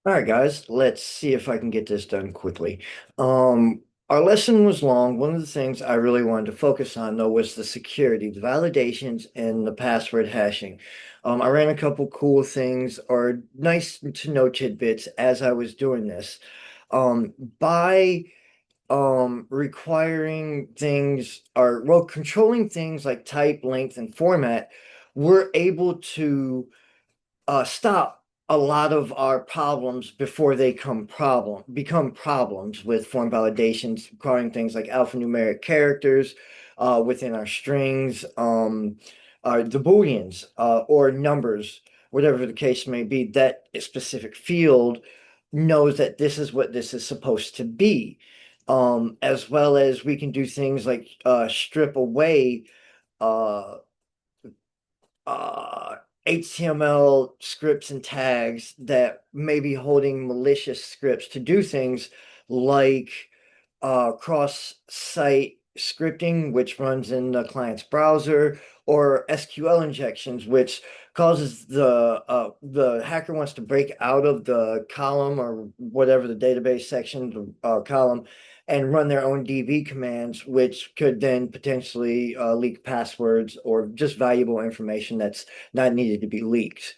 All right, guys, let's see if I can get this done quickly. Our lesson was long. One of the things I really wanted to focus on, though, was the security, the validations, and the password hashing. I ran a couple cool things or nice to know tidbits as I was doing this. By requiring things or well, controlling things like type, length, and format, we're able to stop a lot of our problems before they become problems with form validations, requiring things like alphanumeric characters within our strings, the booleans or numbers, whatever the case may be. That specific field knows that this is what this is supposed to be. As well as we can do things like strip away uh, uh, HTML scripts and tags that may be holding malicious scripts to do things like cross-site scripting, which runs in the client's browser, or SQL injections, which causes the hacker wants to break out of the column or whatever the database section, the column, and run their own DB commands, which could then potentially leak passwords or just valuable information that's not needed to be leaked.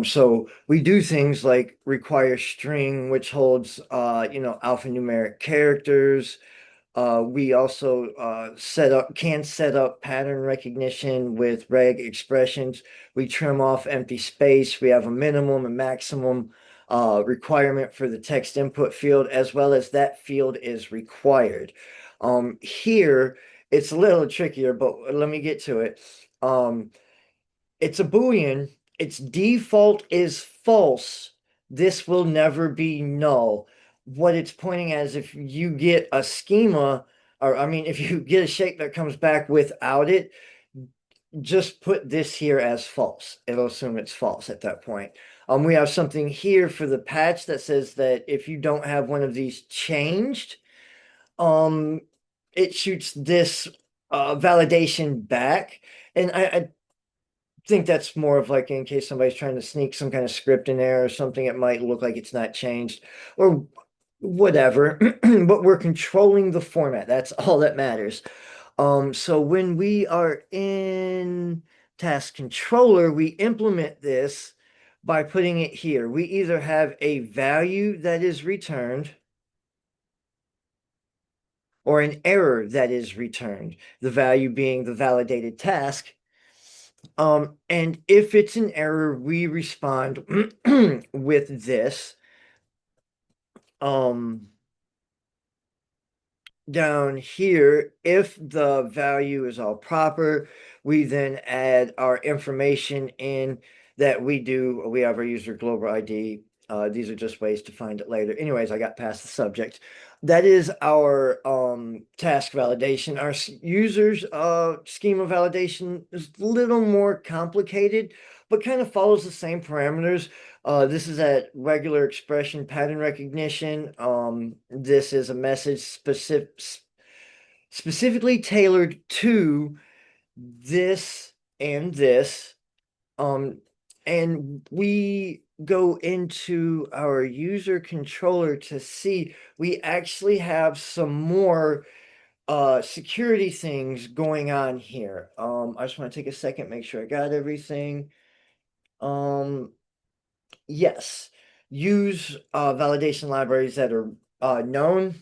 So we do things like require string, which holds, alphanumeric characters. We also can set up pattern recognition with reg expressions. We trim off empty space. We have a minimum and maximum requirement for the text input field, as well as that field is required. Here, it's a little trickier, but let me get to it. Um, it's a Boolean. Its default is false. This will never be null. What it's pointing at is if you get a schema, or I mean, if you get a shape that comes back without it, just put this here as false. It'll assume it's false at that point. We have something here for the patch that says that if you don't have one of these changed, um, it shoots this validation back. And I think that's more of like in case somebody's trying to sneak some kind of script in there or something, it might look like it's not changed or whatever, but we're controlling the format. That's all that matters. So when we are in task controller, we implement this by putting it here. We either have a value that is returned or an error that is returned, the value being the validated task. And if it's an error, we respond with this. Um, Down here, if the value is all proper, we then add our information in that we do. We have our user global ID. These are just ways to find it later. Anyways, I got past the subject. That is our task validation. Our users schema validation is a little more complicated, but kind of follows the same parameters. This is at regular expression pattern recognition. This is a message specifically tailored to this and this. Um, and we go into our user controller to see we actually have some more security things going on here. I just want to take a second, make sure I got everything. Um, Yes, use validation libraries that are known.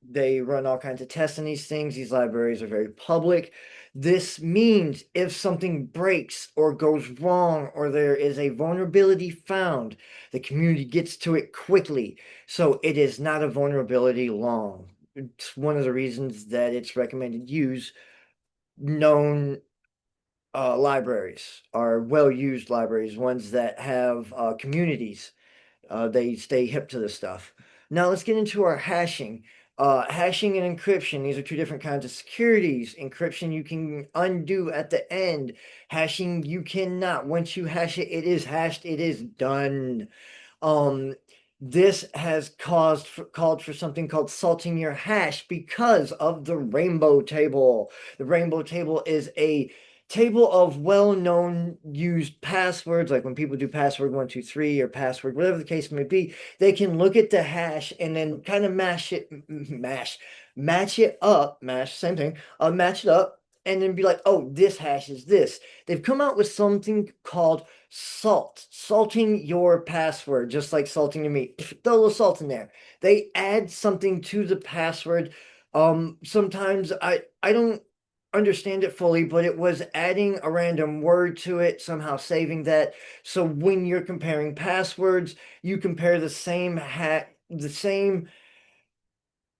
They run all kinds of tests on these things. These libraries are very public. This means if something breaks or goes wrong or there is a vulnerability found, the community gets to it quickly. So it is not a vulnerability long. It's one of the reasons that it's recommended use known libraries are well-used libraries, ones that have communities. They stay hip to this stuff. Now let's get into our hashing. Hashing and encryption, these are two different kinds of securities. Encryption you can undo at the end. Hashing you cannot. Once you hash it, it is hashed, it is done. Um, this has called for something called salting your hash because of the rainbow table. The rainbow table is a table of well-known used passwords, like when people do password 123 or password, whatever the case may be, they can look at the hash and then kind of match it up, same thing, match it up, and then be like, oh, this hash is this. They've come out with something called salting your password, just like salting your meat. Throw a little salt in there. They add something to the password. Sometimes I don't understand it fully, but it was adding a random word to it, somehow saving that. So when you're comparing passwords, you compare the same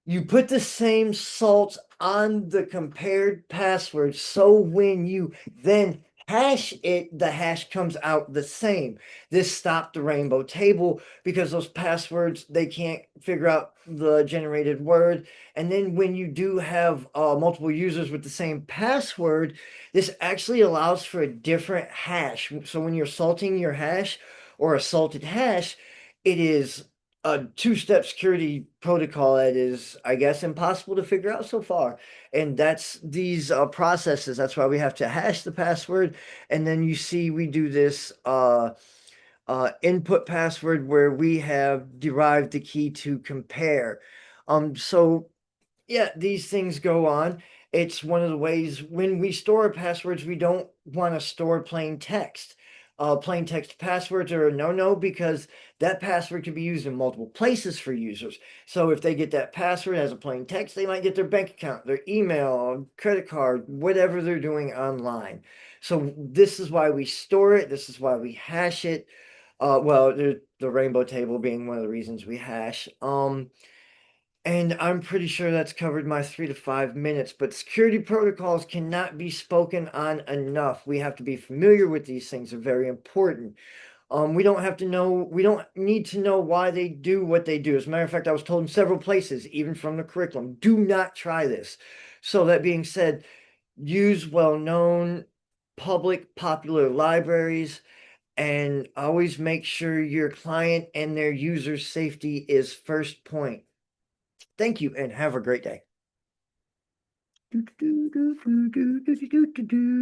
you put the same salt on the compared password, so when you then hash it, the hash comes out the same. This stopped the rainbow table because those passwords, they can't figure out the generated word. And then when you do have multiple users with the same password, this actually allows for a different hash. So when you're salting your hash or a salted hash, it is a two-step security protocol that is, I guess, impossible to figure out so far. And that's these processes. That's why we have to hash the password. And then you see we do this input password where we have derived the key to compare. So yeah, these things go on. It's one of the ways when we store passwords, we don't want to store plain text. Plain text passwords are a no-no because that password can be used in multiple places for users. So if they get that password as a plain text, they might get their bank account, their email, credit card, whatever they're doing online. So this is why we store it. This is why we hash it. Well, the rainbow table being one of the reasons we hash. And I'm pretty sure that's covered my 3 to 5 minutes, but security protocols cannot be spoken on enough. We have to be familiar with these things. They're very important. We don't need to know why they do what they do. As a matter of fact, I was told in several places, even from the curriculum, do not try this. So that being said, use well-known public popular libraries and always make sure your client and their user safety is first point. Thank you and have a great day.